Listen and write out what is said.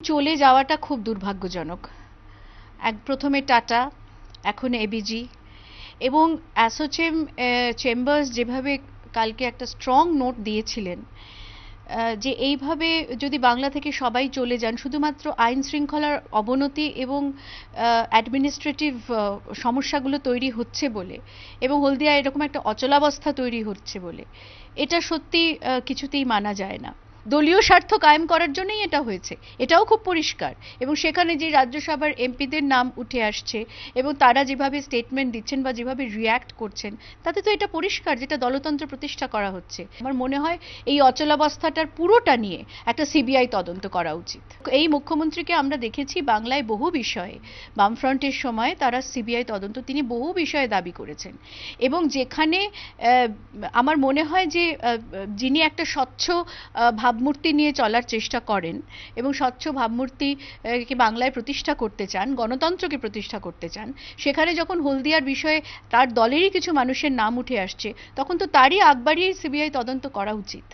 চলে যাওয়াটা খুব দুর্ভাগ্যজনক। প্রথমে টাটা, এখন এবিজি, এবং অ্যাসোচেম চেম্বার্স যেভাবে কালকে একটা স্ট্রং নোট দিয়েছিলেন যে এইভাবে যদি বাংলা থেকে সবাই চলে যান শুধুমাত্র আইন শৃঙ্খলার অবনতি এবং অ্যাডমিনিস্ট্রেটিভ সমস্যাগুলো তৈরি হচ্ছে বলে, এবং হলদিয়ায় এরকম একটা অচলাবস্থা তৈরি হচ্ছে বলে, এটা সত্যি কিছুতেই মানা যায় না। দলীয় স্বার্থ কায়েম করার জন্যই এটা হয়েছে, এটাও খুব পরিষ্কার। এবং সেখানে যে রাজ্যসভার এমপিদের নাম উঠে আসছে এবং তারা যেভাবে স্টেটমেন্ট দিচ্ছেন বা যেভাবে রিয়্যাক্ট করছেন, তাতে তো এটা পরিষ্কার যেটা দলতন্ত্র প্রতিষ্ঠা করা হচ্ছে। আমার মনে হয় এই অচলাবস্থাটার পুরোটা নিয়ে একটা সিবিআই তদন্ত করা উচিত। এই মুখ্যমন্ত্রীকে আমরা দেখেছি বাংলায় বহু বিষয়ে, বামফ্রন্টের সময় তারা সিবিআই তদন্ত তিনি বহু বিষয়ে দাবি করেছেন, এবং যেখানে আমার মনে হয় যে যিনি একটা স্বচ্ছ ভাবমূর্তি নিয়ে চলার চেষ্টা করেন এবং স্বচ্ছ ভাবমূর্তি কে বাংলায় প্রতিষ্ঠা করতে চান, গণতন্ত্রকে প্রতিষ্ঠা করতে চান, সেখানে যখন হলদিয়ার বিষয়ে তার দলেরই কিছু মানুষের নাম উঠে আসছে, তখন তো তারই আগ বাড়িয়ে সিবিআই তদন্ত করা উচিত।